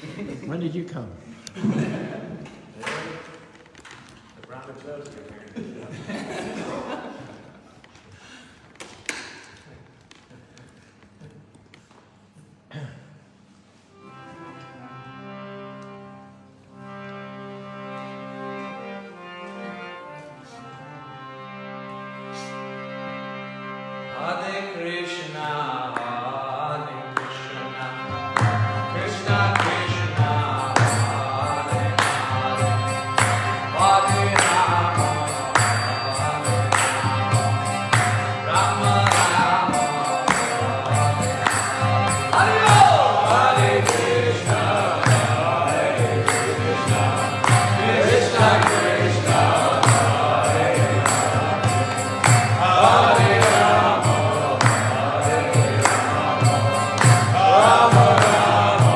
When did you come? The Brahma chose you here. Hare Krishna, Hare Krishna, Krishna Krishna, Hare Hare, Hare Rama, Hare Rama, Rama Rama, Hare Hare Krishna, Hare Krishna, Krishna Krishna, Hare Hare Rama, Rama Rama,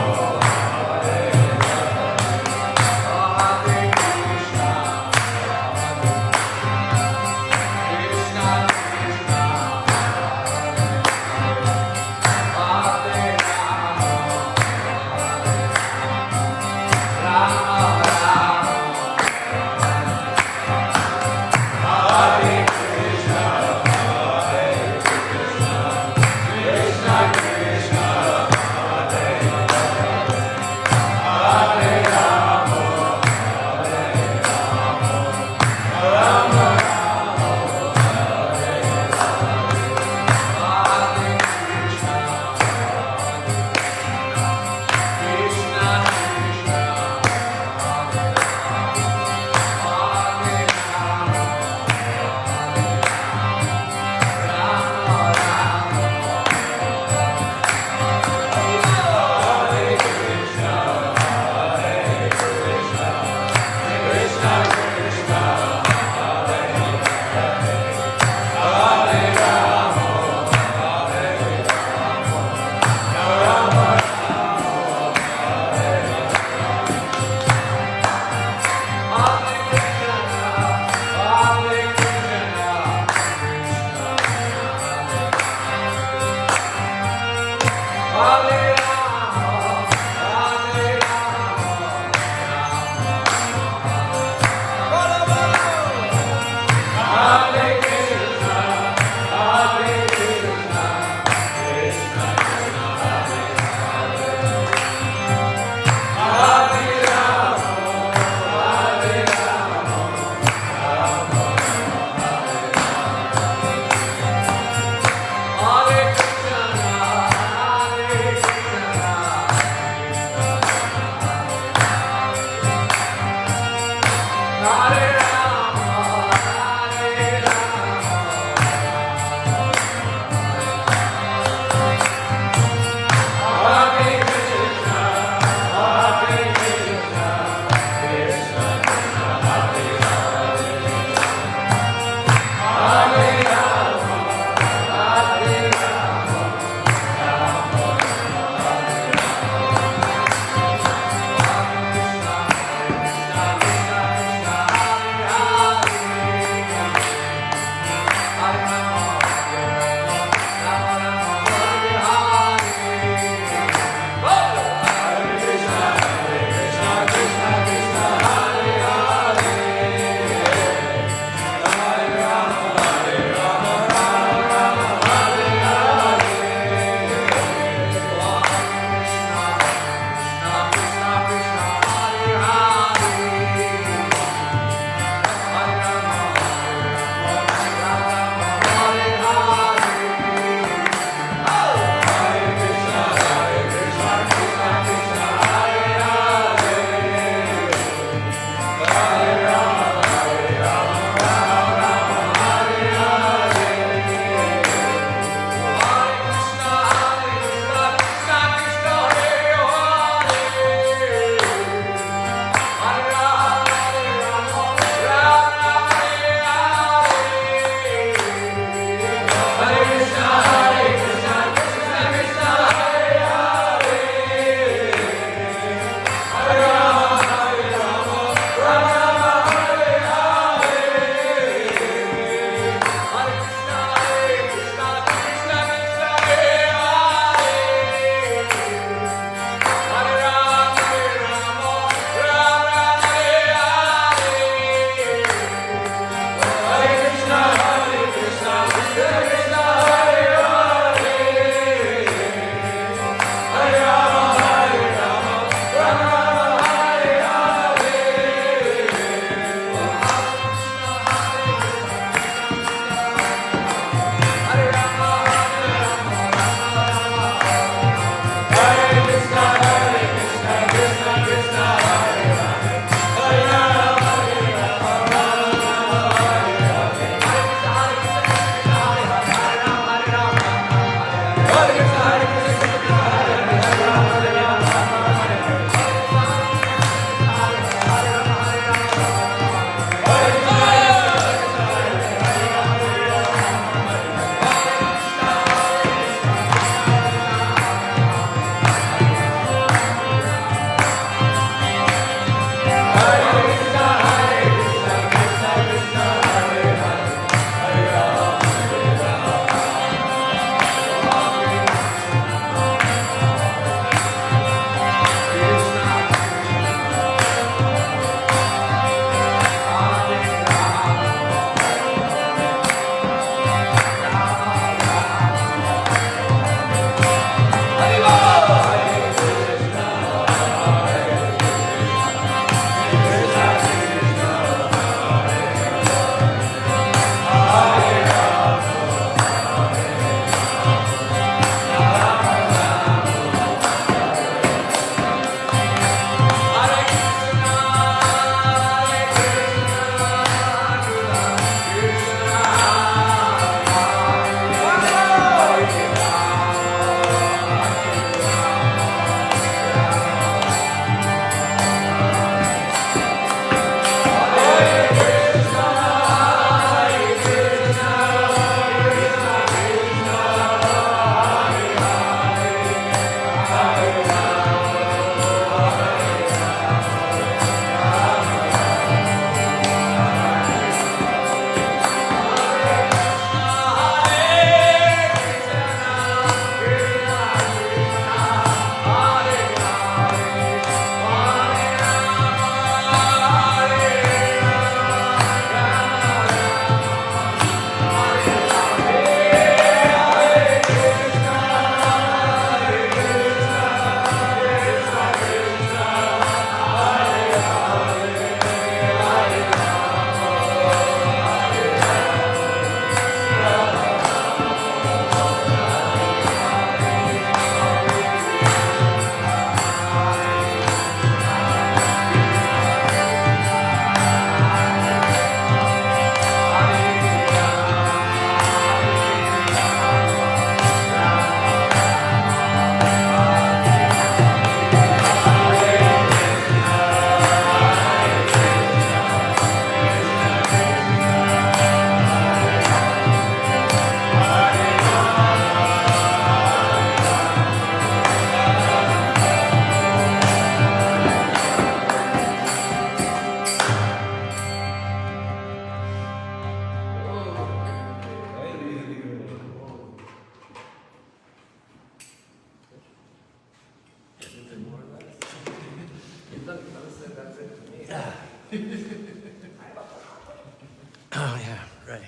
Oh, yeah, right.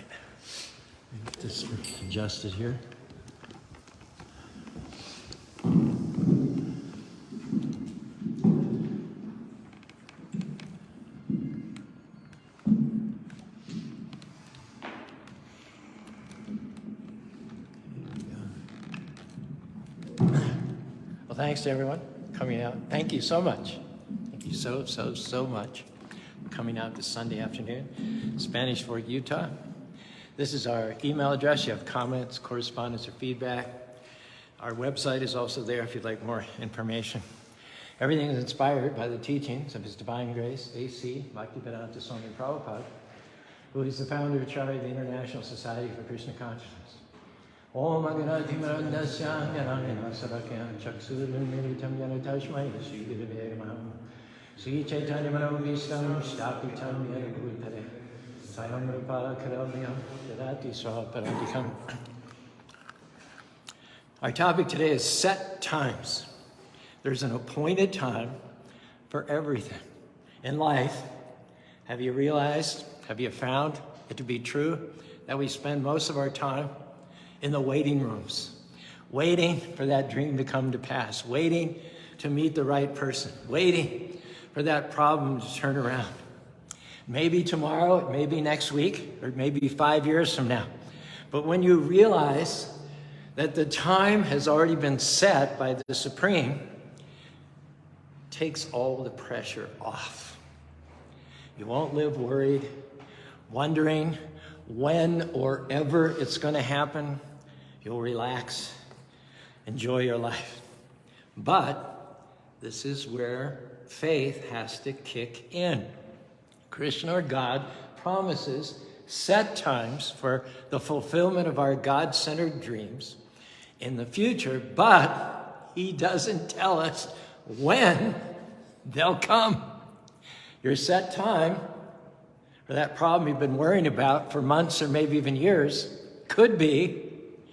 Get this adjusted here. Well, thanks to everyone coming out. Thank you so much. Thank you so much for coming out this Sunday afternoon. Spanish Fork, Utah. This is our email address. You have comments, correspondence, or feedback. Our website is also there if you'd like more information. Everything is inspired by the teachings of His Divine Grace, A.C. Bhaktivedanta Swami Prabhupada, who is the founder and chair of the International Society for Krishna Consciousness. Om Aganati Marandasya Yanamina Sarakya Chaksurumiritam Yanatashmai Sri Gurave Namaha Sri Chaitanya Manavishtam Shtapitam Yanagurtare Sayam Rupa Karamyam Yadati Swaparadikam. Our topic today is set times. There's an appointed time for everything. In life, have you realized, have you found it to be true that we spend most of our time in the waiting rooms, waiting for that dream to come to pass, waiting to meet the right person, waiting for that problem to turn around. Maybe tomorrow, maybe next week, or maybe 5 years from now. But when you realize that the time has already been set by the Supreme, it takes all the pressure off. You won't live worried, wondering when or ever it's going to happen. You'll relax, enjoy your life. But this is where faith has to kick in. Krishna, or God, promises set times for the fulfillment of our God-centered dreams in the future, but He doesn't tell us when they'll come. Your set time for that problem you've been worrying about for months or maybe even years could be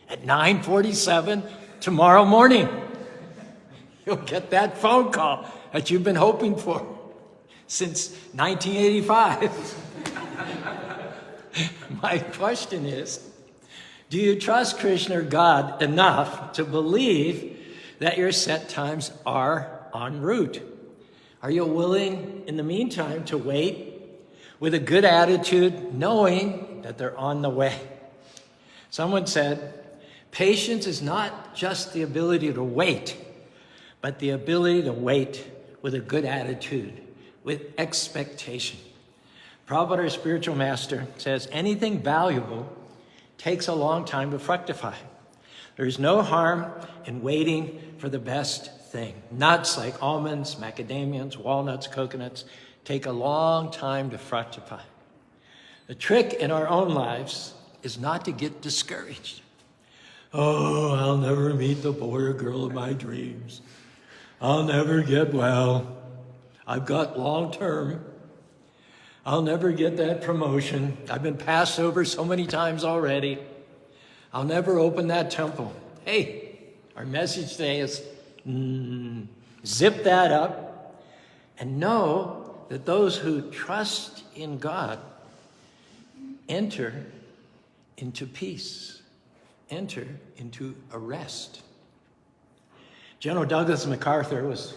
at 9:47 tomorrow morning. You'll get that phone call that you've been hoping for since 1985. My question is, do you trust Krishna, or God, enough to believe that your set times are en route? Are you willing, in the meantime, to wait with a good attitude, knowing that they're on the way? Someone said, patience is not just the ability to wait, but the ability to wait with a good attitude, with expectation. Prabhupada, our spiritual master, says anything valuable takes a long time to fructify. There's no harm in waiting for the best thing. Nuts like almonds, macadamias, walnuts, coconuts take a long time to fructify. The trick in our own lives is not to get discouraged. Oh, I'll never meet the boy or girl of my dreams. I'll never get well. I've got long term. I'll never get that promotion. I've been passed over so many times already. I'll never open that temple. Hey, our message today is zip that up and know that those who trust in God enter into peace, enter into a rest. General Douglas MacArthur was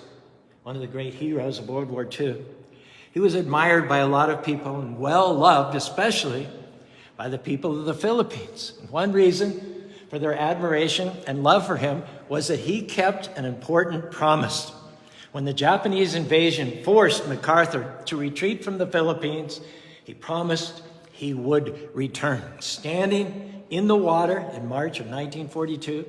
one of the great heroes of World War II. He was admired by a lot of people and well-loved, especially by the people of the Philippines. And one reason for their admiration and love for him was that he kept an important promise. When the Japanese invasion forced MacArthur to retreat from the Philippines, he promised he would return. Standing in the water in March of 1942,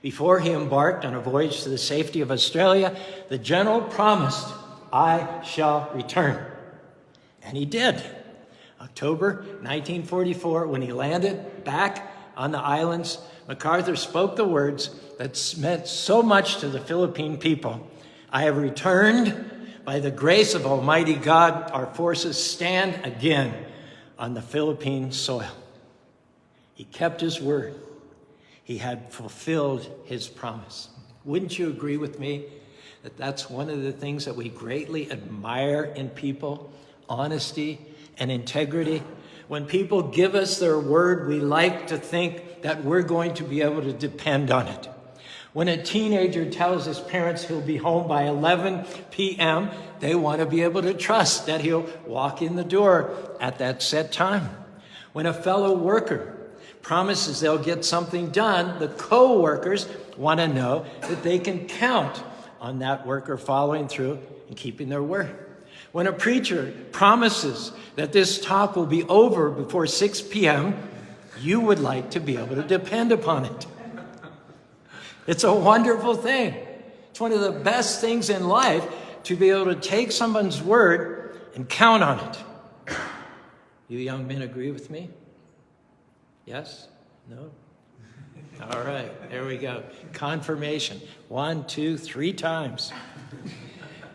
before he embarked on a voyage to the safety of Australia, the general promised, I shall return. And he did. October 1944, when he landed back on the islands, MacArthur spoke the words that meant so much to the Philippine people. I have returned. By the grace of Almighty God, our forces stand again on the Philippine soil. He kept his word. He had fulfilled his promise. Wouldn't you agree with me that that's one of the things that we greatly admire in people? honesty, and integrity. When people give us their word, we like to think that we're going to be able to depend on it. When a teenager tells his parents he'll be home by 11 p.m., they want to be able to trust that he'll walk in the door at that set time. When a fellow worker promises they'll get something done, the co-workers want to know that they can count on that worker following through and keeping their word. When a preacher promises that this talk will be over before 6 p.m., you would like to be able to depend upon it. It's a wonderful thing. It's one of the best things in life to be able to take someone's word and count on it. You young men agree with me? Yes? No? All right, there we go. Confirmation. 1, 2, 3 times.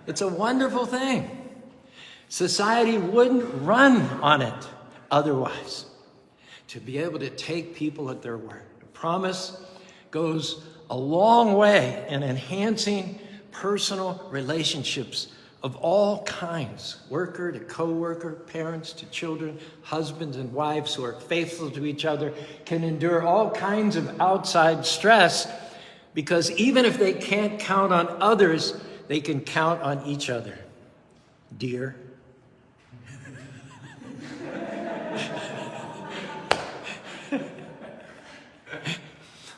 It's a wonderful thing. Society wouldn't run on it otherwise. To be able to take people at their word. A promise goes a long way in enhancing personal relationships of all kinds. Worker to co-worker, parents to children, husbands and wives who are faithful to each other can endure all kinds of outside stress because even if they can't count on others, they can count on each other. Dear.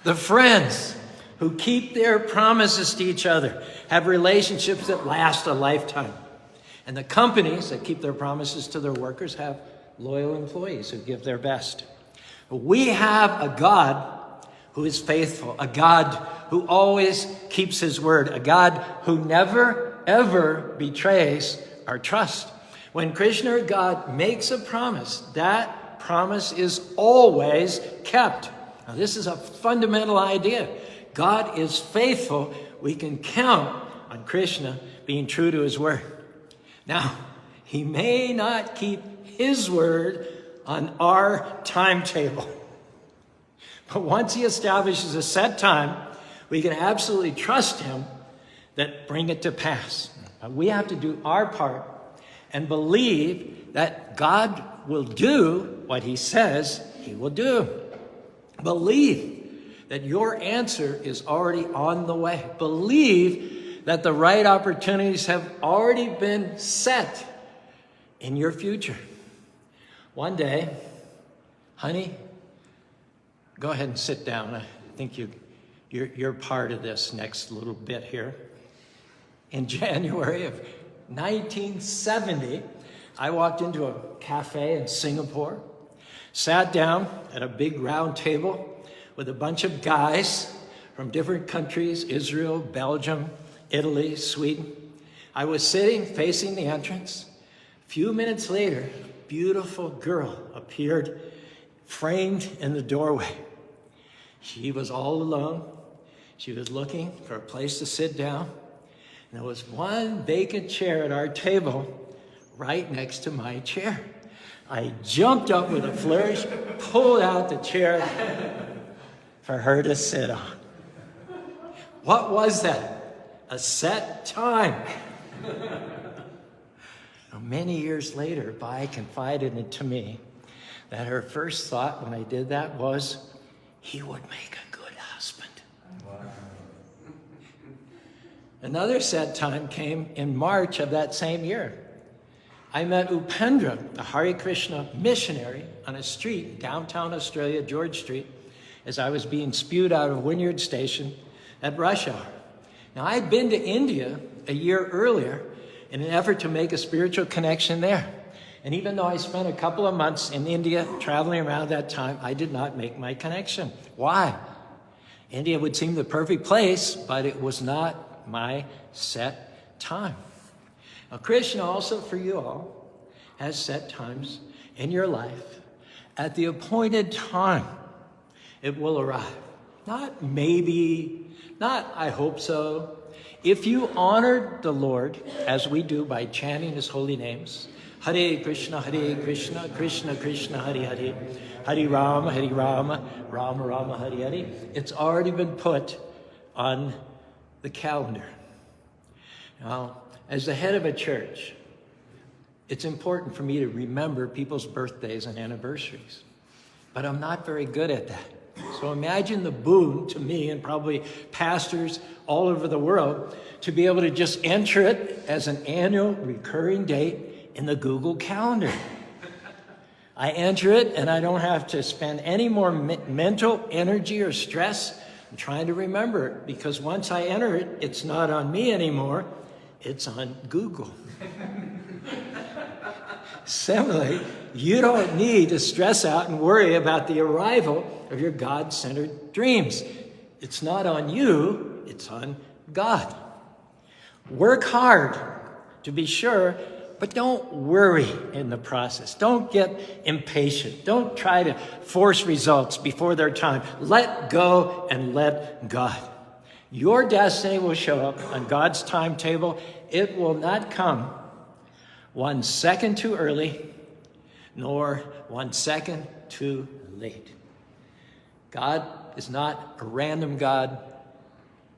The friends who keep their promises to each other have relationships that last a lifetime. And the companies that keep their promises to their workers have loyal employees who give their best. We have a God who is faithful, a God who always keeps his word, a God who never, ever betrays our trust. When Krishna or God makes a promise, that promise is always kept. Now, this is a fundamental idea. God is faithful. We can count on Krishna being true to his word. Now, he may not keep his word on our timetable. But once he establishes a set time, we can absolutely trust him that bring it to pass. We have to do our part and believe that God will do what he says he will do. Believe that your answer is already on the way. Believe that the right opportunities have already been set in your future. One day, honey, go ahead and sit down. I think you're part of this next little bit here. In January of 1970, I walked into a cafe in Singapore, sat down at a big round table with a bunch of guys from different countries, Israel, Belgium, Italy, Sweden. I was sitting facing the entrance. A few minutes later, a beautiful girl appeared framed in the doorway. She was all alone. She was looking for a place to sit down. And there was one vacant chair at our table right next to my chair. I jumped up with a flourish, pulled out the chair for her to sit on. What was that? A set time. Many years later, Bai confided into me that her first thought when I did that was, he would make a good husband. Wow. Another set time came in March of that same year. I met Upendra, the Hare Krishna missionary, on a street in downtown Australia, George Street, as I was being spewed out of Wynyard Station at rush hour. Now, I'd been to India a year earlier in an effort to make a spiritual connection there. And even though I spent a couple of months in India traveling around that time, I did not make my connection. Why? India would seem the perfect place, but it was not my set time. Now, Krishna also for you all has set times in your life. At the appointed time, it will arrive. Not maybe, not I hope so. If you honor the Lord, as we do by chanting his holy names, Hare Krishna, Krishna Krishna, Hare Hare, Hare Rama, Rama Rama, Hare Hare. It's already been put on the calendar. Now, as the head of a church, It's important for me to remember people's birthdays and anniversaries, but I'm not very good at that. So imagine the boon to me and probably pastors all over the world to be able to just enter it as an annual recurring date in the Google Calendar. I enter it and I don't have to spend any more mental energy or stress in trying to remember it, because once I enter it, it's not on me anymore, it's on Google. Similarly, you don't need to stress out and worry about the arrival of your God-centered dreams. It's not on you, it's on God. Work hard, to be sure, but don't worry in the process. Don't get impatient. Don't try to force results before their time. Let go and let God. Your destiny will show up on God's timetable. It will not come 1 second too early, nor 1 second too late. God is not a random God.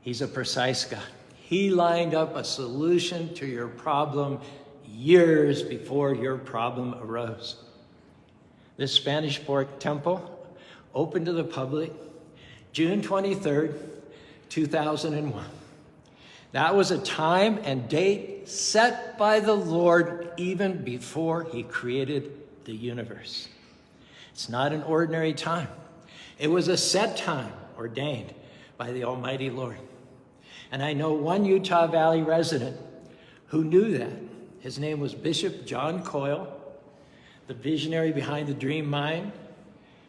He's a precise God. He lined up a solution to your problem years before your problem arose. This Spanish Port Temple opened to the public June 23rd, 2001. That was a time and date set by the Lord even before he created the universe. It's not an ordinary time. It was a set time ordained by the Almighty Lord. And I know one Utah Valley resident who knew that. His name was Bishop John Coyle, the visionary behind the Dream Mind.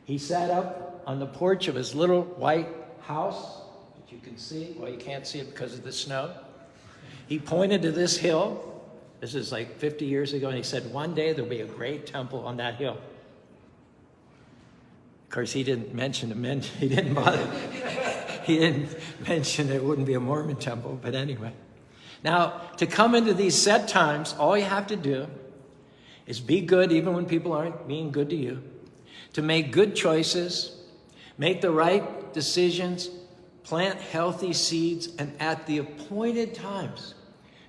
He sat up on the porch of his little white house, that you can see. Well, you can't see it because of the snow. He pointed to this hill. This is like 50 years ago, and he said, one day there'll be a great temple on that hill. Of course, he didn't mention he didn't bother. He didn't mention it wouldn't be a Mormon temple, but anyway. Now, to come into these set times, all you have to do is be good even when people aren't being good to you, to make good choices, make the right decisions, plant healthy seeds, and at the appointed times,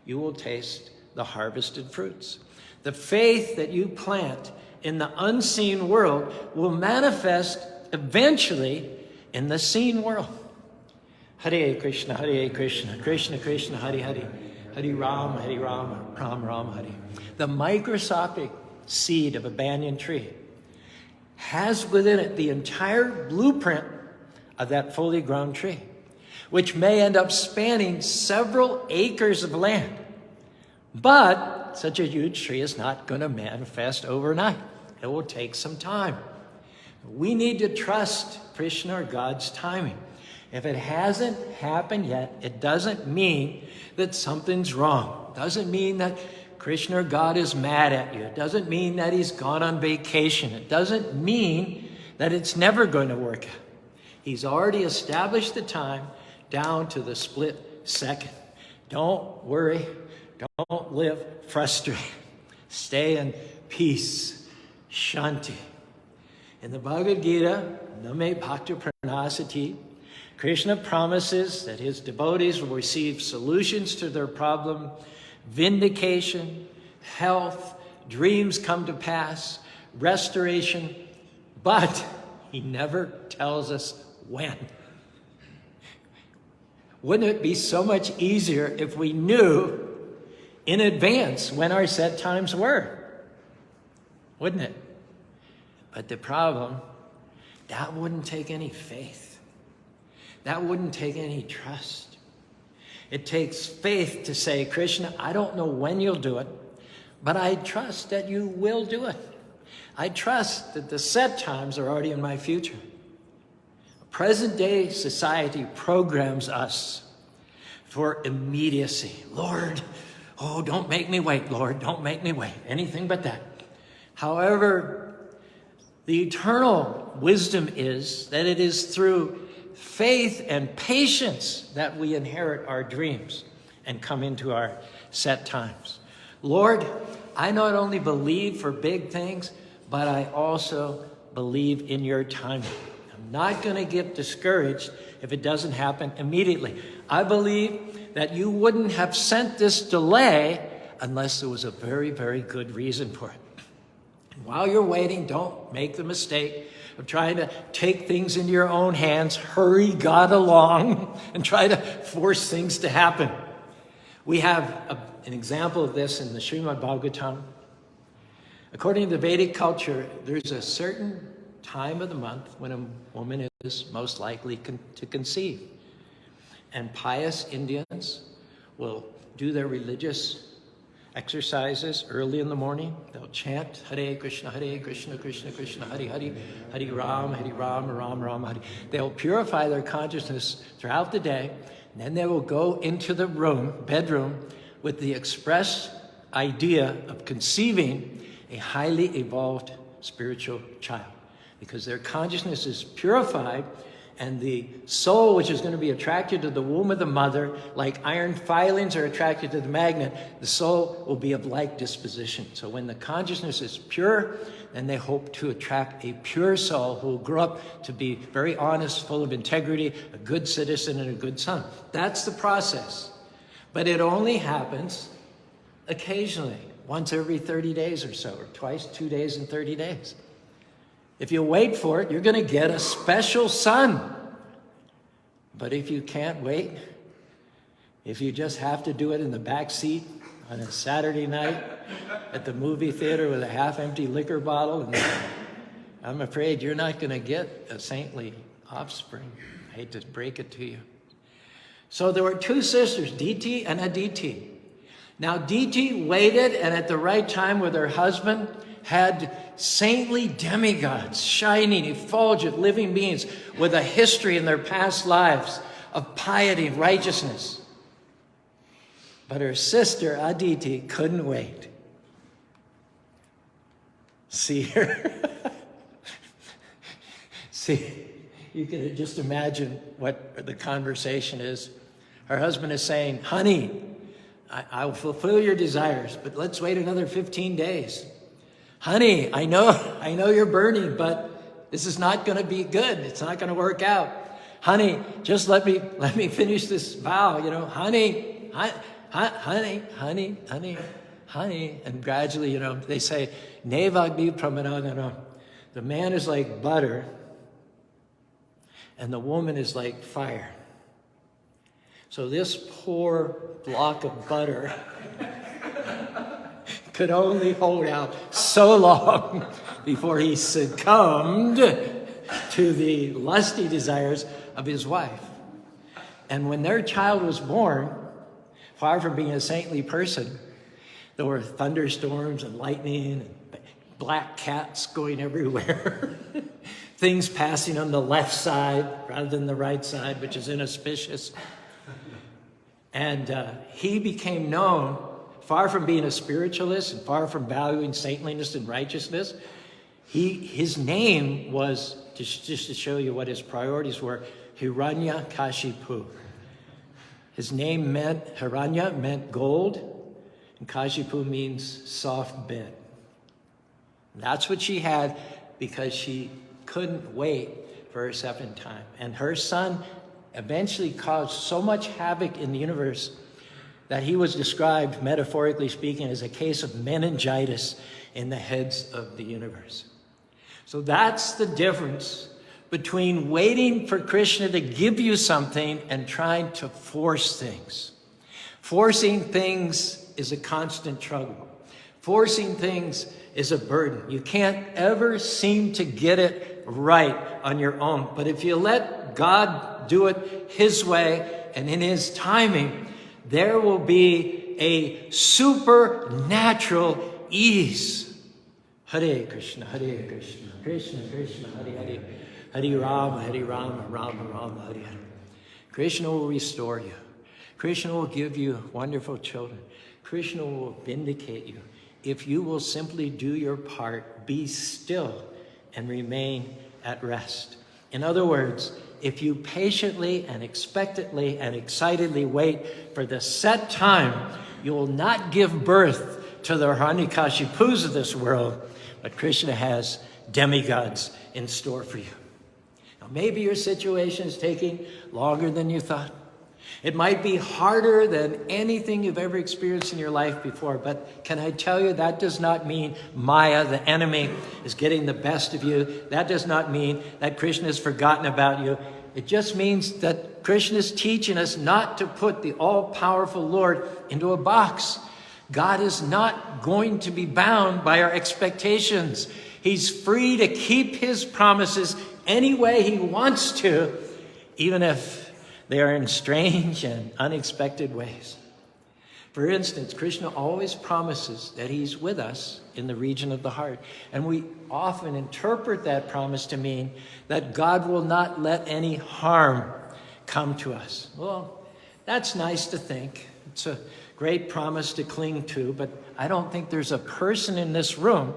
you will taste the harvested fruits. The faith that you plant in the unseen world will manifest eventually in the seen world. Hare Krishna, Hare Krishna, Krishna Krishna, Hare Hare, Hare Rama, Ram Ram, Hare. The microscopic seed of a banyan tree has within it the entire blueprint of that fully grown tree, which may end up spanning several acres of land. But such a huge tree is not going to manifest overnight. It will take some time. We need to trust Krishna or God's timing. If it hasn't happened yet, it doesn't mean that something's wrong. It doesn't mean that Krishna or God is mad at you. It doesn't mean that he's gone on vacation. It doesn't mean that it's never going to work out. He's already established the time down to the split second. Don't worry. Don't live frustrated. Stay in peace. Shanti. In the Bhagavad Gita, Name Bhakti Pranasati, Krishna promises that his devotees will receive solutions to their problem, vindication, health, dreams come to pass, restoration, but he never tells us when. Wouldn't it be so much easier if we knew in advance when our set times were? Wouldn't it? But the problem, that wouldn't take any faith. That wouldn't take any trust. It takes faith to say, Krishna, I don't know when you'll do it, but I trust that you will do it. I trust that the set times are already in my future. Present-day society programs us for immediacy. Lord, oh, don't make me wait, Lord, don't make me wait. Anything but that. However, the eternal wisdom is that it is through faith and patience that we inherit our dreams and come into our set times. Lord, I not only believe for big things, but I also believe in your timing. I'm not going to get discouraged if it doesn't happen immediately. I believe that you wouldn't have sent this delay unless there was a very, very good reason for it. And while you're waiting, don't make the mistake of trying to take things into your own hands, hurry God along, and try to force things to happen. We have an example of this in the Srimad Bhagavatam. According to the Vedic culture, there's a certain time of the month when a woman is most likely to conceive. And pious Indians will do their religious exercises early in the morning. They'll chant Hare Krishna, Krishna Krishna, Hare Hare, Hare Ram, Ram Ram, Hare. They'll purify their consciousness throughout the day, and then they will go into the bedroom, with the express idea of conceiving a highly evolved spiritual child, because their consciousness is purified, and the soul, which is going to be attracted to the womb of the mother, like iron filings are attracted to the magnet, the soul will be of like disposition. So when the consciousness is pure, then they hope to attract a pure soul who will grow up to be very honest, full of integrity, a good citizen, and a good son. That's the process. But it only happens occasionally, once every 30 days or so, or twice, 2 days in 30 days. If you wait for it, you're going to get a special son. But if you can't wait, if you just have to do it in the back seat on a Saturday night at the movie theater with a half-empty liquor bottle, I'm afraid you're not going to get a saintly offspring. I hate to break it to you. So there were two sisters, Diti and Aditi. Now Diti waited, and at the right time with her husband, had saintly demigods, shining, effulgent living beings with a history in their past lives of piety and righteousness. But her sister, Aditi, couldn't wait. See her? See, you can just imagine what the conversation is. Her husband is saying, honey, I will fulfill your desires, but let's wait another 15 days. Honey, I know you're burning, but this is not going to be good. It's not going to work out. Honey, just let me finish this vow, honey, honey. And gradually, they say, Nevagni pramanagana. The man is like butter, and the woman is like fire. So this poor block of butter could only hold out so long before he succumbed to the lusty desires of his wife. And when their child was born, far from being a saintly person, there were thunderstorms and lightning and black cats going everywhere. Things passing on the left side rather than the right side, which is inauspicious. And he became known, far from being a spiritualist and far from valuing saintliness and righteousness, his name was, just to show you what his priorities were, Hiranyakashipu. His name Hiranya meant gold, and Kashipu means soft bed. That's what she had because she couldn't wait for her second time. And her son eventually caused so much havoc in the universe that he was described, metaphorically speaking, as a case of meningitis in the heads of the universe. So that's the difference between waiting for Krishna to give you something and trying to force things. Forcing things is a constant struggle. Forcing things is a burden. You can't ever seem to get it right on your own. But if you let God do it His way and in His timing, there will be a supernatural ease. Hare Krishna, Hare Krishna, Krishna Krishna, Hare Hare, Hare Rama, Rama Rama, Hare Hare. Krishna will restore you. Krishna will give you wonderful children. Krishna will vindicate you. If you will simply do your part, be still, and remain at rest. In other words, if you patiently and expectantly and excitedly wait for the set time, you will not give birth to the Hiranyakashipus of this world, but Krishna has demigods in store for you. Now, maybe your situation is taking longer than you thought. It might be harder than anything you've ever experienced in your life before, but can I tell you, that does not mean Maya, the enemy, is getting the best of you. That does not mean that Krishna has forgotten about you. It just means that Krishna is teaching us not to put the all-powerful Lord into a box. God is not going to be bound by our expectations. He's free to keep his promises any way he wants to, even if they are in strange and unexpected ways. For instance, Krishna always promises that he's with us in the region of the heart. And we often interpret that promise to mean that God will not let any harm come to us. Well, that's nice to think. It's a great promise to cling to, but I don't think there's a person in this room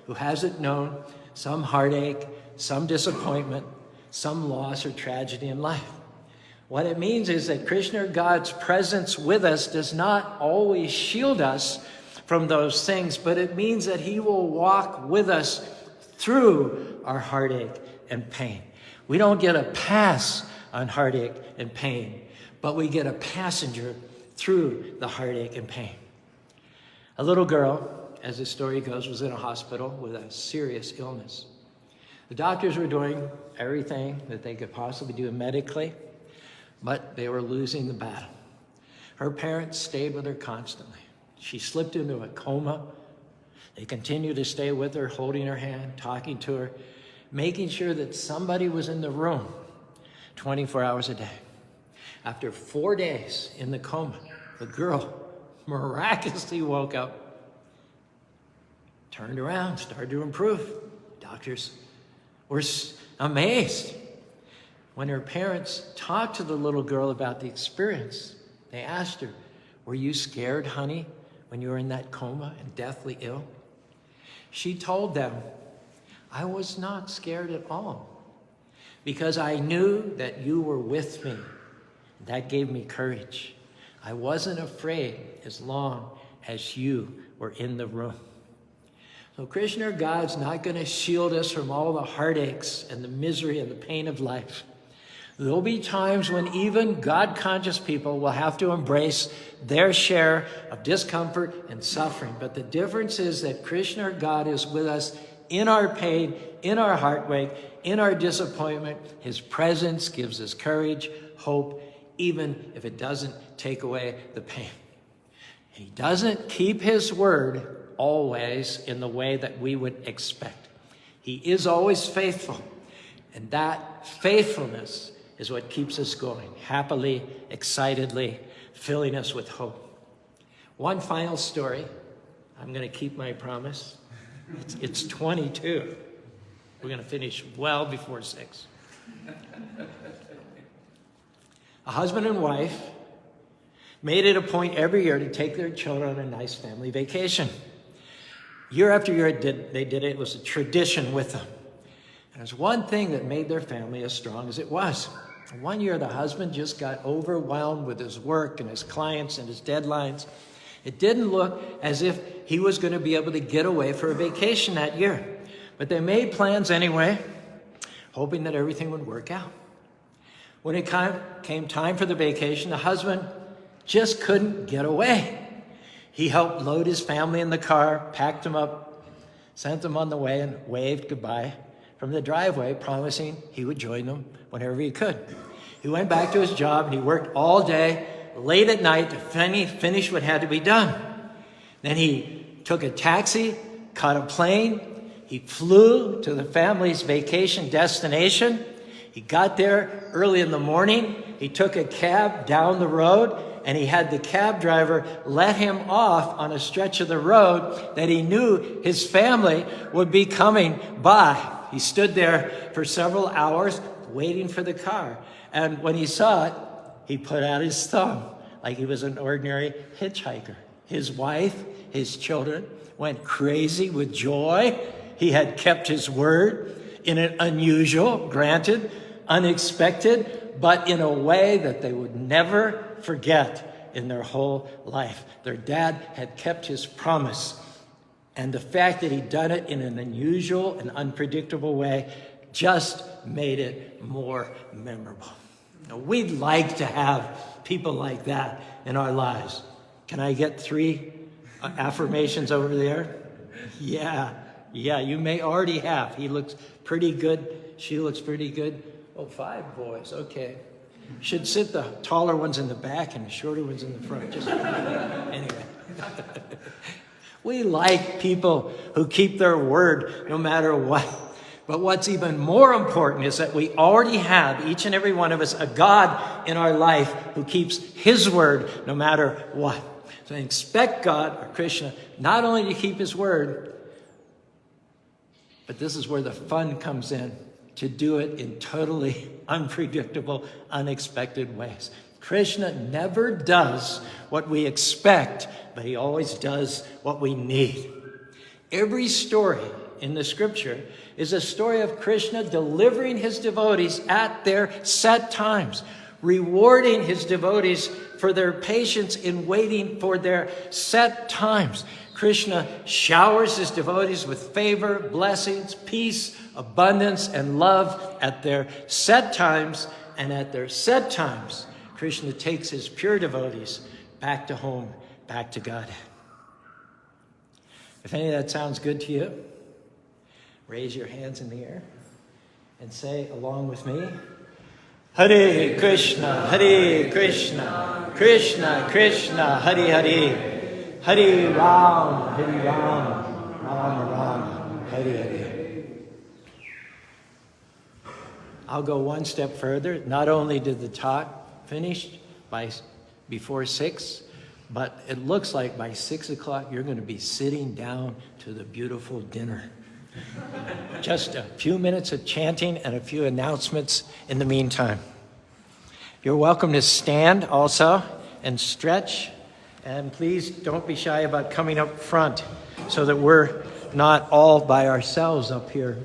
who hasn't known some heartache, some disappointment, some loss or tragedy in life. What it means is that Krishna, God's presence with us, does not always shield us from those things, but it means that he will walk with us through our heartache and pain. We don't get a pass on heartache and pain, but we get a passenger through the heartache and pain. A little girl, as the story goes, was in a hospital with a serious illness. The doctors were doing everything that they could possibly do medically, but they were losing the battle. Her parents stayed with her constantly. She slipped into a coma. They continued to stay with her, holding her hand, talking to her, making sure that somebody was in the room 24 hours a day. After 4 days in the coma, the girl miraculously woke up, turned around, started to improve. Doctors were amazed. When her parents talked to the little girl about the experience, they asked her, "Were you scared, honey, when you were in that coma and deathly ill?" She told them, "I was not scared at all, because I knew that you were with me. That gave me courage. I wasn't afraid as long as you were in the room." So Krishna, God's not going to shield us from all the heartaches and the misery and the pain of life. There'll be times when even God-conscious people will have to embrace their share of discomfort and suffering. But the difference is that Krishna, God, is with us in our pain, in our heartache, in our disappointment. His presence gives us courage, hope, even if it doesn't take away the pain. He doesn't keep his word always in the way that we would expect. He is always faithful, and that faithfulness is what keeps us going, happily, excitedly, filling us with hope. One final story. I'm going to keep my promise. It's 22. We're going to finish well before 6. A husband and wife made it a point every year to take their children on a nice family vacation. Year after year they did it. It was a tradition with them. And there's one thing that made their family as strong as it was. One year, the husband just got overwhelmed with his work and his clients and his deadlines. It didn't look as if he was going to be able to get away for a vacation that year. But they made plans anyway, hoping that everything would work out. When it came time for the vacation, the husband just couldn't get away. He helped load his family in the car, packed them up, sent them on the way, and waved goodbye from the driveway, promising he would join them whenever he could. He went back to his job and he worked all day, late at night, to finish what had to be done. Then he took a taxi, caught a plane, he flew to the family's vacation destination. He got there early in the morning, he took a cab down the road, and he had the cab driver let him off on a stretch of the road that he knew his family would be coming by. He stood there for several hours waiting for the car. And when he saw it, he put out his thumb like he was an ordinary hitchhiker. His wife, his children went crazy with joy. He had kept his word in an unusual, granted, unexpected, but in a way that they would never forget in their whole life. Their dad had kept his promise. And the fact that he'd done it in an unusual and unpredictable way just made it more memorable. Now, we'd like to have people like that in our lives. Can I get 3 affirmations over there? Yeah, you may already have. He looks pretty good. She looks pretty good. Oh, 5 boys, okay. Should sit the taller ones in the back and the shorter ones in the front. Just anyway. We like people who keep their word no matter what. But what's even more important is that we already have, each and every one of us, a God in our life who keeps his word no matter what. So I expect God, or Krishna, not only to keep his word, but this is where the fun comes in, to do it in totally unpredictable, unexpected ways. Krishna never does what we expect, but he always does what we need. Every story in the scripture is a story of Krishna delivering his devotees at their set times, rewarding his devotees for their patience in waiting for their set times. Krishna showers his devotees with favor, blessings, peace, abundance, and love at their set times. And at their set times, Krishna takes his pure devotees back to home, back to God. If any of that sounds good to you, raise your hands in the air and say along with me, Hare Krishna, Krishna Krishna, Hare Hare. Hare Ram, Ram Ram, Hare Hare. I'll go one step further. Not only did the talk finish before 6, but it looks like by 6 o'clock you're going to be sitting down to the beautiful dinner. Just a few minutes of chanting and a few announcements in the meantime. You're welcome to stand also and stretch. And please don't be shy about coming up front so that we're not all by ourselves up here.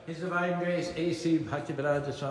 His Divine Grace, A.C. Bhaktivedanta Swami.